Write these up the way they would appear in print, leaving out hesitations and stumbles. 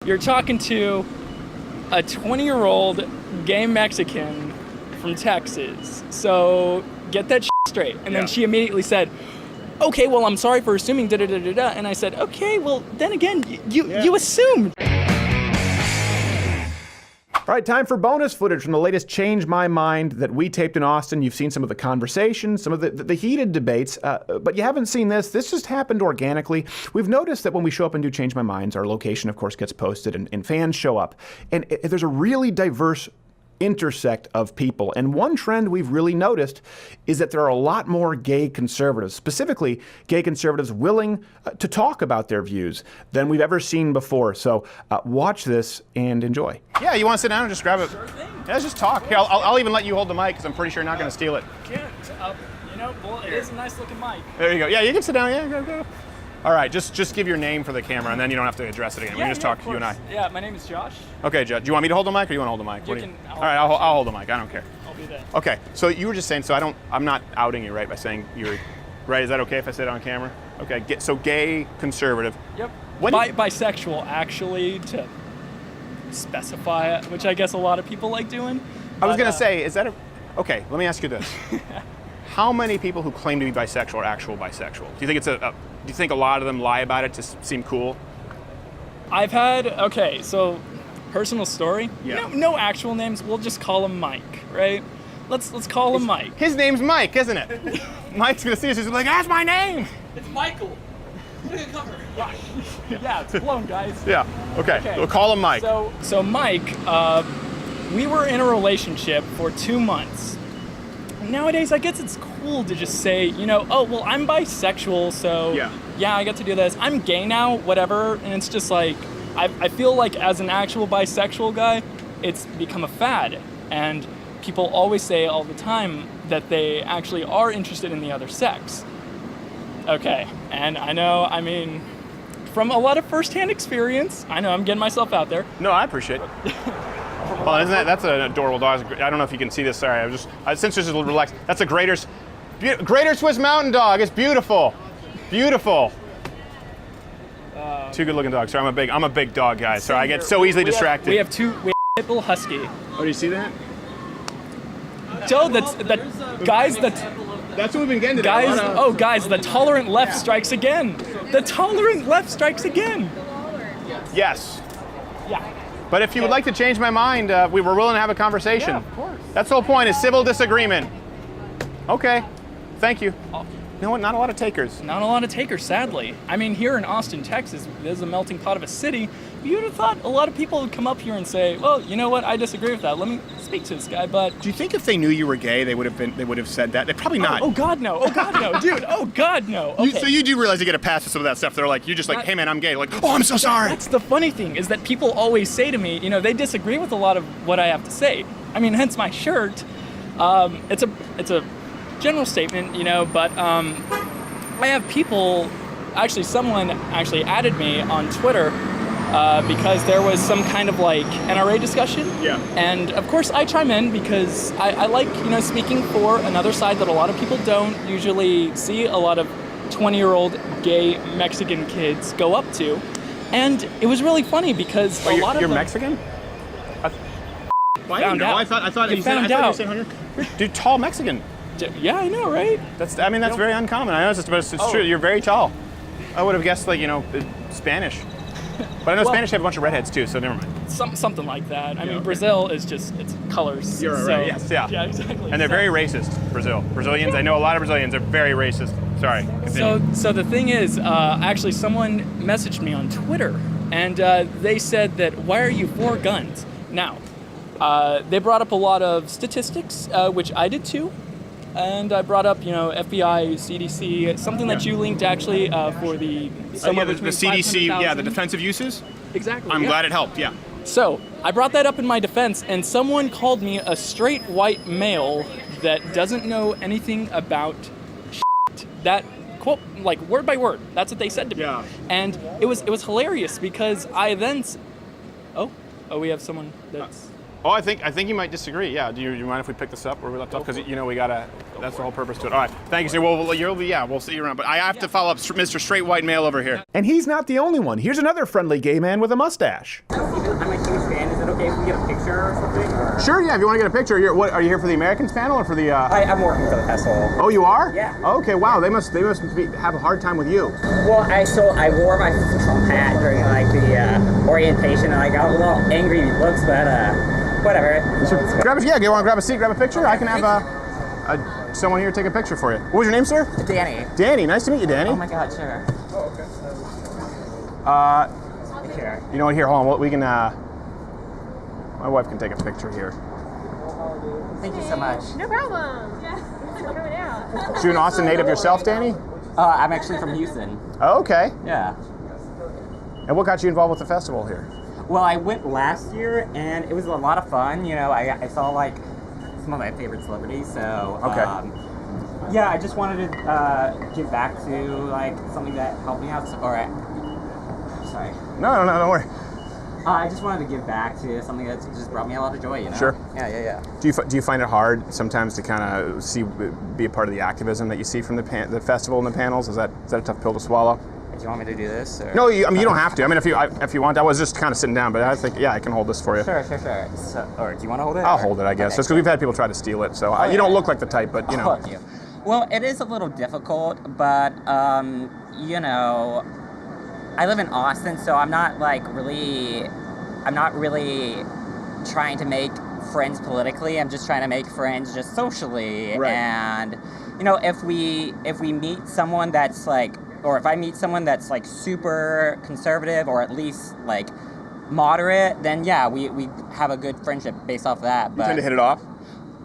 you're talking to a 20-year-old gay Mexican from Texas. So get that straight. And then she immediately said, okay, well, I'm sorry for assuming da-da-da-da-da. And I said, okay, well, then again, you assumed. All right, time for bonus footage from the latest Change My Mind that we taped in Austin. You've seen some of the conversations, some of the heated debates, but you haven't seen this. This just happened organically. We've noticed that when we show up and do Change My Minds, our location, of course, gets posted and fans show up. And there's a really diverse intersect of people. And one trend we've really noticed is that there are a lot more gay conservatives, specifically gay conservatives willing to talk about their views than we've ever seen before. So watch this and enjoy. Yeah, you want to sit down and just grab it? Sure thing. Yeah, let's just talk. Here, I'll even let you hold the mic because I'm pretty sure you're not going to steal it. Can't. Well, it is a nice looking mic. There you go. Yeah, you can sit down. Yeah, go. All right, just give your name for the camera, and then you don't have to address it again. We can just talk, you and I. Yeah, my name is Josh. Okay, Josh. Do you want me to hold the mic, or you want to hold the mic? You can. All right, I'll hold the mic. I don't care. I'll do that. Okay, so you were just saying, so I'm not outing you, right, by saying you're, right? Is that okay if I say it on camera? Okay, so gay, conservative. Yep. Bisexual, actually, to specify it, which I guess a lot of people like doing. I was going to say, is that okay, let me ask you this. How many people who claim to be bisexual are actual bisexual? Do you think do you think a lot of them lie about it to seem cool? I've had, okay, so personal story. Yeah. No actual names. We'll just call him Mike, right? Let's call him Mike. His name's Mike, isn't it? Mike's gonna see this. He's like, that's my name. It's Michael. Look at the cover. Yeah, it's blown, guys. Yeah. Okay. We'll call him Mike. So Mike, we were in a relationship for 2 months. Nowadays, I guess it's cool to just say, oh, well, I'm bisexual, so yeah, I get to do this. I'm gay now, whatever. And it's just like, I feel like as an actual bisexual guy, it's become a fad. And people always say all the time that they actually are interested in the other sex. Okay, and I know, from a lot of firsthand experience, I know I'm getting myself out there. No, I appreciate it. Well, that's an adorable dog. I don't know if you can see this. Sorry, since this is relaxed. That's a Greater Swiss Mountain Dog. It's beautiful, beautiful. Two good-looking dogs. Sorry, I'm a big dog guy. So I get so easily distracted. We have Pitbull Husky. Oh, do you see that? Joe, that's what we've been getting today. Guys, the tolerant left strikes again. The tolerant left strikes again. Yes. Yeah. But if you would like to change my mind, we were willing to have a conversation. Yeah, of course. That's the whole point, is civil disagreement. Okay, thank you. You know what, not a lot of takers. Not a lot of takers, sadly. Here in Austin, Texas, there's a melting pot of a city. You would have thought a lot of people would come up here and say, well, you know what, I disagree with that. Let me speak to this guy, but... Do you think if they knew you were gay, they would have said that? They're probably not. Oh, God, no. Oh, God, no. Dude, oh, God, no. Okay. So you do realize you get a pass with some of that stuff. They're like, you're just like, hey, man, I'm gay. Like, oh, I'm so sorry. That's the funny thing, is that people always say to me, they disagree with a lot of what I have to say. Hence my shirt. It's a general statement, but I have people, someone added me on Twitter because there was some kind of NRA discussion. Yeah. And of course I chime in because I like, speaking for another side that a lot of people don't usually see a lot of 20-year-old gay Mexican kids go up to. And it was really funny because a lot of You're them... Mexican? Found out. I thought you found out. Dude, tall Mexican. Yeah, I know, right? That's very uncommon. I know it's true. You're very tall. I would have guessed Spanish. But I know Spanish have a bunch of redheads too, so never mind. Something like that. Brazil is just, it's colors. You're right. Yes, yeah. Yeah, exactly. And they're very racist, Brazil. Brazilians, I know a lot of Brazilians are very racist. Sorry, continue. So the thing is, someone messaged me on Twitter, and they said that, why are you for guns? Now, they brought up a lot of statistics, which I did too. And I brought up, FBI, CDC, something that you linked actually for the CDC, the defensive uses. Exactly. I'm glad it helped. Yeah. So I brought that up in my defense, and someone called me a straight white male that doesn't know anything about shit. That quote, word by word. That's what they said to me. Yeah. And it was hilarious because I then. Oh, we have someone that's. Oh, I think you might disagree. Yeah. Do you mind if we pick this up where we left off? Because we gotta. That's the whole purpose to it. All right, thank you, sir. Well, we'll see you around. But I have to follow up, Mr. Straight White Male over here. And he's not the only one. Here's another friendly gay man with a mustache. I'm a huge fan. Is it okay if we get a picture or something? Or? Sure, yeah. If you want to get a picture, are you here for the Americans panel or for the? I'm working for the festival. Oh, you are? Yeah. Okay. Wow. They must have a hard time with you. Well, I wore my Trump hat during like the orientation, and I got a little angry looks, but whatever. You want to grab a seat, grab a picture? I can have someone here take a picture for you. What was your name, sir? Danny. Danny. Nice to meet you, Danny. Oh my God, sure. Sure. You know what? Here, hold on. We can. My wife can take a picture here. Thank you so much. No problem. Yeah. Thanks for coming out. So you an Austin native yourself, Danny? I'm actually from Houston. Oh, okay. Yeah. And what got you involved with the festival here? Well, I went last year, and it was a lot of fun. You know, I saw like some of my favorite celebrities. So okay. Yeah, I just wanted to give back to like something that helped me out. Sorry. No, don't worry. I just wanted to give back to something that just brought me a lot of joy, you know? Sure. Yeah. Do you find it hard sometimes to kind of be a part of the activism that you see from the festival and the panels? Is that a tough pill to swallow? Do you want me to do this? Or? No, you don't have to. I mean, if you want, I was just kind of sitting down, but I think I can hold this for you. Sure. So, or do you want to hold it? I'll hold it, I guess, Okay, just because we've had people try to steal it. So you don't look like the type, but you know. Thank you. Well, it is a little difficult, but you know, I live in Austin, so I'm not really trying to make friends politically. I'm just trying to make friends just socially. Right. And you know, if we meet someone that's like, or if I meet someone that's like super conservative or at least like moderate, then yeah, we have a good friendship based off of that. You But tend to hit it off?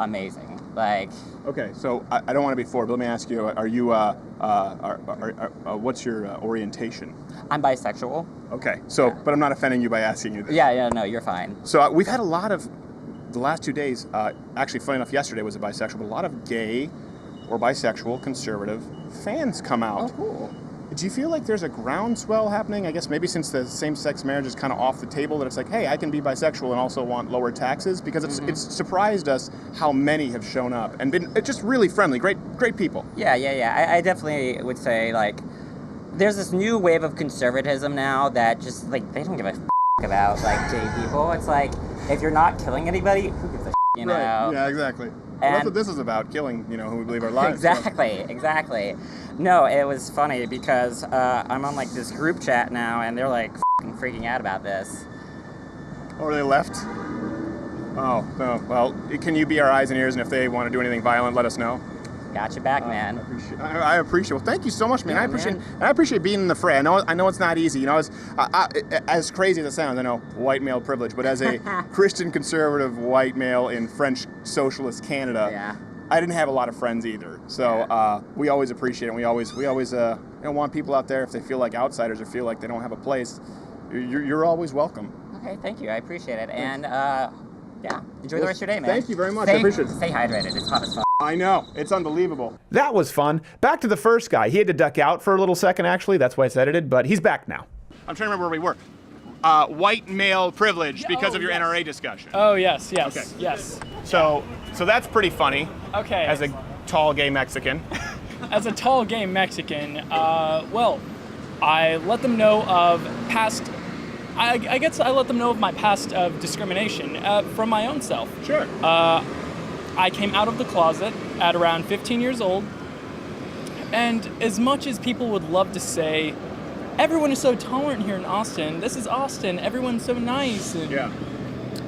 amazing. Like, Okay, so I don't want to be forward, but let me ask you: are you what's your orientation? I'm bisexual. Okay, so but I'm not offending you by asking you this. Yeah, no, you're fine. So we've had a lot of the last 2 days. Actually, funny enough, yesterday was a bisexual, but a lot of gay or bisexual conservative fans come out. Oh, cool. Do you feel like there's a groundswell happening? I guess maybe since the same-sex marriage is kind of off the table, that it's like, hey, I can be bisexual and also want lower taxes, because it's surprised us how many have shown up and been just really friendly, great people. Yeah. I definitely would say, like, there's this new wave of conservatism now that just, like, they don't give a about, like, gay people. It's like, if you're not killing anybody, who gives a you know? Right. Yeah, exactly. Well, that's what this is about, killing, who we believe our lives. Exactly. No, it was funny because I'm on, like, this group chat now, and they're, like, freaking out about this. Or they left? Oh, no. Well, can you be our eyes and ears, and if they want to do anything violent, let us know? Got your back, man. I appreciate. Well, thank you so much, man. Yeah, I appreciate being in the fray. I know it's not easy. As crazy as it sounds, I know white male privilege, but as a Christian conservative white male in French socialist Canada, Yeah. I didn't have a lot of friends either. So we always appreciate it. And we always want people out there, if they feel like outsiders or feel like they don't have a place, you're always welcome. Okay, thank you. I appreciate it. And enjoy the rest of your day, man. Thank you very much. I appreciate it. Stay hydrated. It's hot as fuck. I know. It's unbelievable. That was fun. Back to the first guy. He had to duck out for a little second, actually. That's why it's edited, but he's back now. I'm trying to remember where we were. White male privilege because of your NRA discussion. Oh, yes. Okay. Yes. So that's pretty funny. Okay. As a tall gay Mexican. As a tall gay Mexican, well, I let them know of past. I guess I let them know of my past of discrimination from my own self. Sure. I came out of the closet at around 15 years old, and as much as people would love to say, everyone is so tolerant here in Austin. This is Austin. Everyone's so nice. And Yeah.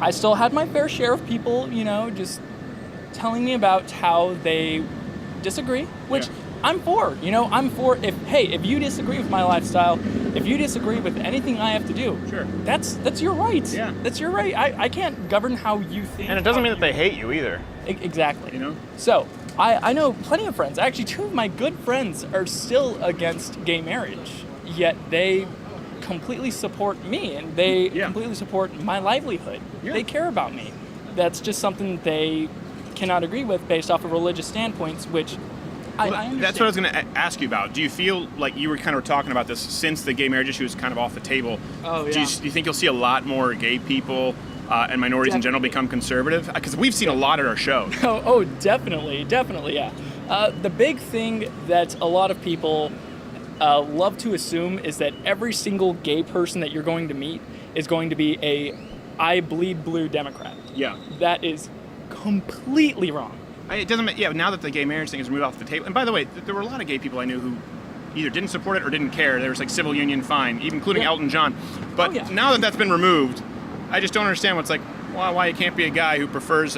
I still had my fair share of people, just telling me about how they disagree, which Yeah. I'm for. I'm for if you disagree with my lifestyle, if you disagree with anything I have to do, Sure. that's your right. Yeah. That's your right. I can't govern how you think. And it doesn't mean that they hate you either. Exactly. You know? So, I know plenty of friends. Actually, 2 of my good friends are still against gay marriage, yet they completely support me, and they completely support my livelihood. Yeah. They care about me. That's just something they cannot agree with based off of religious standpoints, which I understand. That's what I was going to ask you about. Do you feel like you were kind of talking about this since the gay marriage issue is kind of off the table? Oh, yeah. Do you think you'll see a lot more gay people and minorities in general become conservative? Because we've seen a lot at our shows. Oh, definitely, yeah. The big thing that a lot of people love to assume is that every single gay person that you're going to meet is going to be a I bleed blue Democrat. Yeah. That is completely wrong. It doesn't. Yeah. Now that the gay marriage thing is removed off the table, and by the way, there were a lot of gay people I knew who either didn't support it or didn't care. There was like civil union fine, even including Elton John. But now that that's been removed, I just don't understand what's like why it can't be a guy who prefers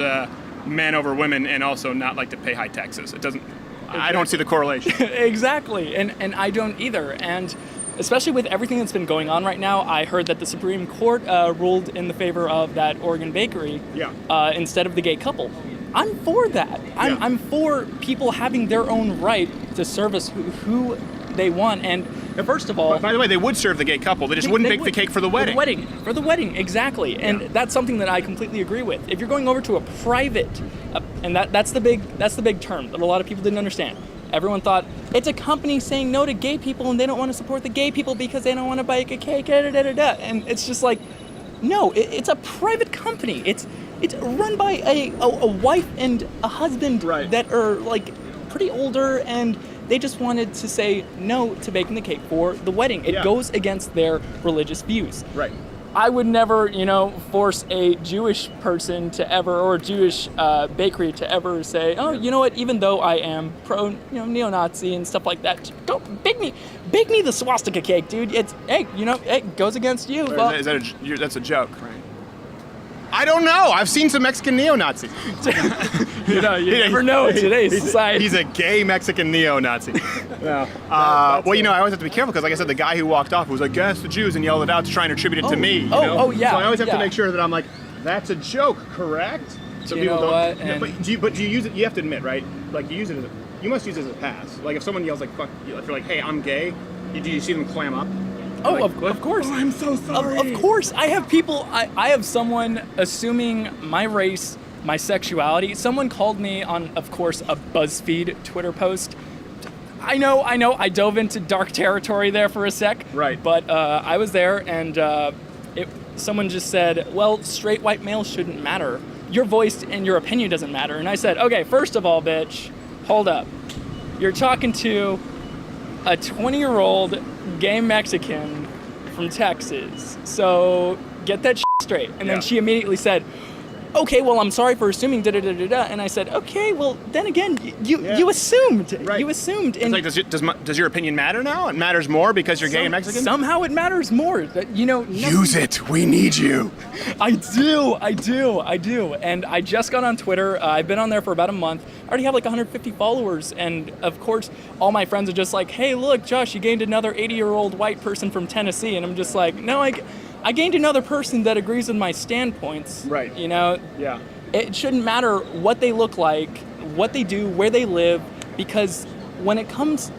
men over women and also not like to pay high taxes. It doesn't. I don't see the correlation. Exactly, and I don't either. And especially with everything that's been going on right now, I heard that the Supreme Court ruled in the favor of that Oregon bakery instead of the gay couple. I'm for that. I'm for people having their own right to service who they want. And first of all, but by the way, they would serve the gay couple. They just wouldn't bake the cake for the wedding. For the wedding, exactly. And that's something that I completely agree with. If you're going over to a private, and that's the big term that a lot of people didn't understand. Everyone thought it's a company saying no to gay people, and they don't want to support the gay people because they don't want to bake a cake. And it's just like, no, it's a private company. It's run by a wife and a husband that are like pretty older, and they just wanted to say no to baking the cake for the wedding. It goes against their religious views. Right. I would never, force a Jewish person to ever, or a Jewish bakery to ever say, oh, you know what, even though I am pro, neo-Nazi and stuff like that, don't bake me the swastika cake, dude. It goes against you. Well, that's a joke, right? I don't know. I've seen some Mexican neo-Nazis. You never know in today's society. He's a gay Mexican neo-Nazi. No. I always have to be careful because, like I said, the guy who walked off was like, "Yes, the Jews," and yelled it out to try and attribute it to me. Yeah. So I always have to make sure that I'm like, "That's a joke, correct?" So people don't. What? Yeah, but do you use it? You have to admit, right? Like you must use it as a pass. Like if someone yells like "fuck," if you're like, "Hey, I'm gay," do you see them clam up? Oh, of course. Oh, I'm so sorry. Of course. I have people, I have someone assuming my race, my sexuality. Someone called me on, of course, a BuzzFeed Twitter post. I know. I dove into dark territory there for a sec. Right. But I was there, and someone just said, well, straight white males shouldn't matter. Your voice and your opinion doesn't matter. And I said, okay, first of all, bitch, hold up. You're talking to a 20-year-old gay Mexican from Texas. So get that straight. And then she immediately said, okay, well, I'm sorry for assuming da-da-da-da-da. And I said, okay, well, then again, you assumed. Right. You assumed. And it's like, does your opinion matter now? It matters more because you're gay and Mexican? Somehow it matters more. Use it. We need you. I do. And I just got on Twitter. I've been on there for about a month. I already have like 150 followers. And of course, all my friends are just like, hey, look, Josh, you gained another 80-year-old white person from Tennessee. And I'm just like, no, I gained another person that agrees with my standpoints. Right. Yeah. It shouldn't matter what they look like, what they do, where they live, because when it comes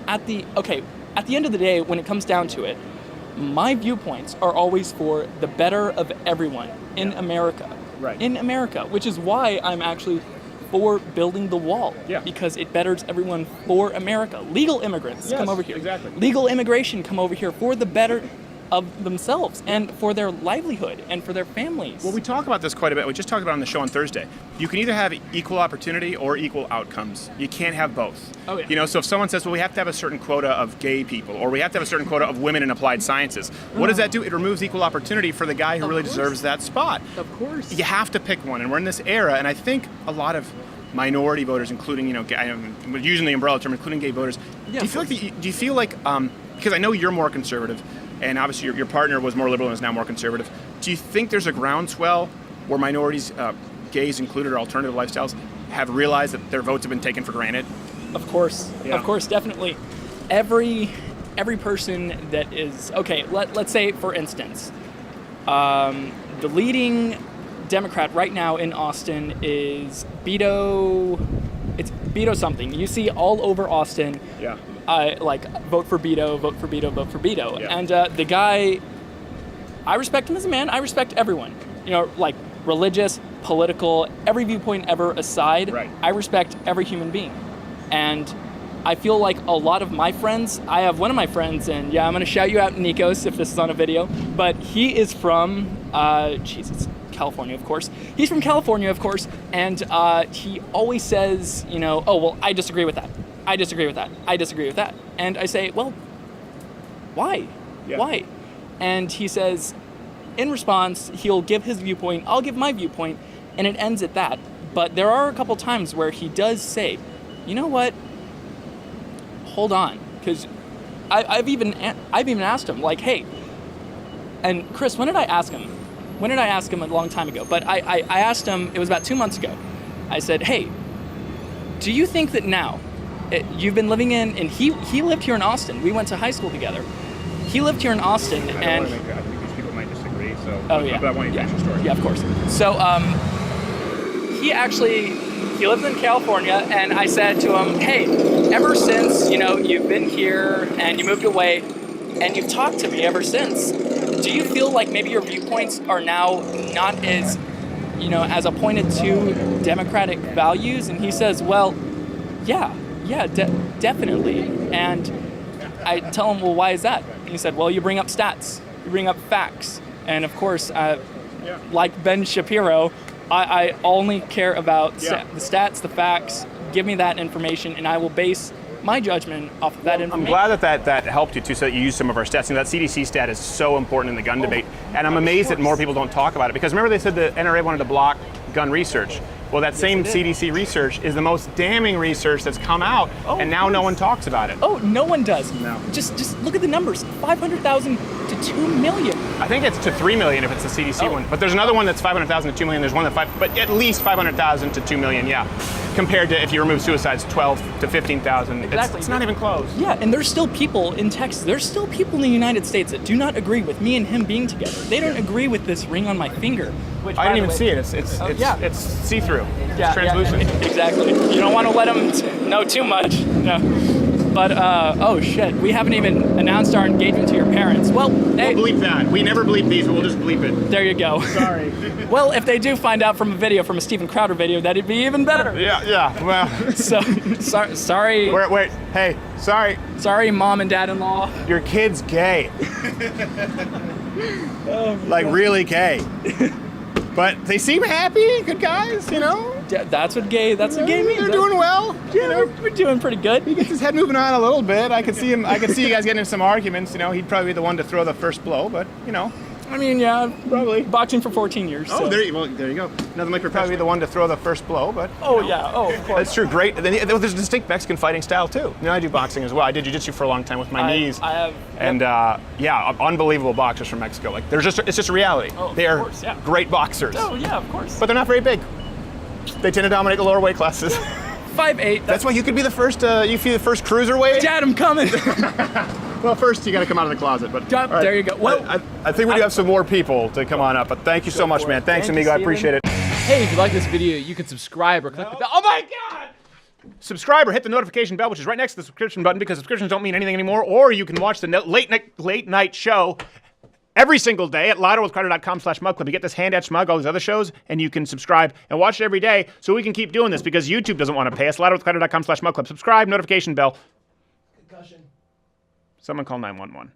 at the end of the day, when it comes down to it, my viewpoints are always for the better of everyone in America. Right. In America, which is why I'm actually for building the wall. Yeah. Because it betters everyone for America. Legal immigrants come over here. Exactly. Legal immigration come over here for the better of themselves and for their livelihood and for their families. Well, we talk about this quite a bit. We just talked about it on the show on Thursday. You can either have equal opportunity or equal outcomes. You can't have both. Oh, yeah. So if someone says, well, we have to have a certain quota of gay people or we have to have a certain quota of women in applied sciences, what does that do? It removes equal opportunity for the guy who really deserves that spot. Of course. You have to pick one. And we're in this era, and I think a lot of minority voters, including, using the umbrella term, including gay voters, yeah, do you feel like, because I know you're more conservative, and obviously your partner was more liberal and is now more conservative. Do you think there's a groundswell where minorities, gays included, or alternative lifestyles, have realized that their votes have been taken for granted? Of course. Yeah. Of course, definitely. Every person that is, okay, let's say, for instance, the leading Democrat right now in Austin is Beto. It's Beto something. You see all over Austin. Yeah. Vote for Beto, vote for Beto, vote for Beto. Yeah. And the guy, I respect him as a man. I respect everyone. Religious, political, every viewpoint ever aside. Right. I respect every human being. And I feel like a lot of my friends, I have one of my friends, and I'm going to shout you out, Nikos, if this is on a video, but he is from It's California, of course. He's from California, of course, and he always says, you know, oh, well, I disagree with that. I disagree with that. I disagree with that. And I say, well, why? Yeah. Why? And he says, in response, he'll give his viewpoint, I'll give my viewpoint, and it ends at that. But there are a couple times where he does say, you know what? Hold on, because I've even asked him, like, hey, and Chris, when did I ask him? When did I ask him? A long time ago. But I asked him, it was about 2 months ago. I said, hey, do you think that now, you've been living and he lived here in Austin. We went to high school together. He lived here in Austin, and I think these people might disagree. So, oh yeah, but I want you to finish your story. Yeah, of course. So he lives in California, and I said to him, hey, ever since, you know, you've been here and you moved away and you've talked to me ever since, do you feel like maybe your viewpoints are now not as, you know, as appointed to democratic values? And he says, well, yeah, definitely. And I tell him, well, why is that? And he said, well, you bring up stats, you bring up facts. And of course, like Ben Shapiro, I only care about the stats, the facts. Give me that information, and I will base my judgment off of that information. I'm glad that helped you too, so that you used some of our stats. And that CDC stat is so important in the gun debate. And I'm amazed that more people don't talk about it, because remember they said the NRA wanted to block gun research. Well, that same CDC research is the most damning research that's come out, and now no one talks about it. Oh, no one does. No. Just look at the numbers: 500,000 to 2 million. I think it's to 3 million if it's the CDC one, but there's another one that's 500,000 to 2 million. There's one but at least 500,000 to 2 million, yeah. Compared to if you remove suicides, 12 to 15,000. Exactly. It's not even close. Yeah, and there's still people in Texas. There's still people in the United States that do not agree with me and him being together. They don't agree with this ring on my finger. Which, I didn't even see it. It's see-through. Yeah, it's translucent. Yeah, exactly. You don't want to let them know too much. No. But, oh shit, we haven't even announced our engagement to your parents. Well, hey. We'll bleep that. We never bleep these, but we'll just bleep it. There you go. Sorry. Well, if they do find out from a video, from a Steven Crowder video, that'd be even better. Yeah, well. So, sorry. Wait, hey, sorry. Sorry, mom and dad-in-law. Your kid's gay. Like, really gay. But they seem happy, good guys, you know? That's what gay means. They're doing well. Yeah, we're doing pretty good. He gets his head moving on a little bit. I could see you guys getting in some arguments, you know. He'd probably be the one to throw the first blow, but, you know. I mean, yeah, Probably. boxing for 14 years. Oh, so. there you go. Nothing like probably be the one to throw the first blow, but. Oh, yeah. Oh, of course. That's true. Great. There's a distinct Mexican fighting style, too. You know, I do boxing as well. I did jiu-jitsu for a long time with my knees. I have. And, unbelievable boxers from Mexico. Like, it's just a reality. Oh, of they are course, yeah. great boxers. Oh, yeah, of course. But they're not very big. They tend to dominate the lower weight classes. 5'8". That's why you could be the first, cruiserweight. Dad, I'm coming. Well, first you got to come out of the closet, but All right. There you go. Well, I think we do have some more people to come on up, but thank you so much, man. Thanks, Thank you, amigo. I Steven. appreciate it. Hey, if you like this video, you can subscribe or click the bell. Oh my God! Subscribe or hit the notification bell, which is right next to the subscription button, because subscriptions don't mean anything anymore. Or you can watch the late night show every single day at louderwithcrowder.com/mugclub. You get this Hand Etched Mug, all these other shows, and you can subscribe and watch it every day so we can keep doing this, because YouTube doesn't want to pay us. louderwithcrowder.com/mugclub. Subscribe, notification bell. Concussion. Someone call 911.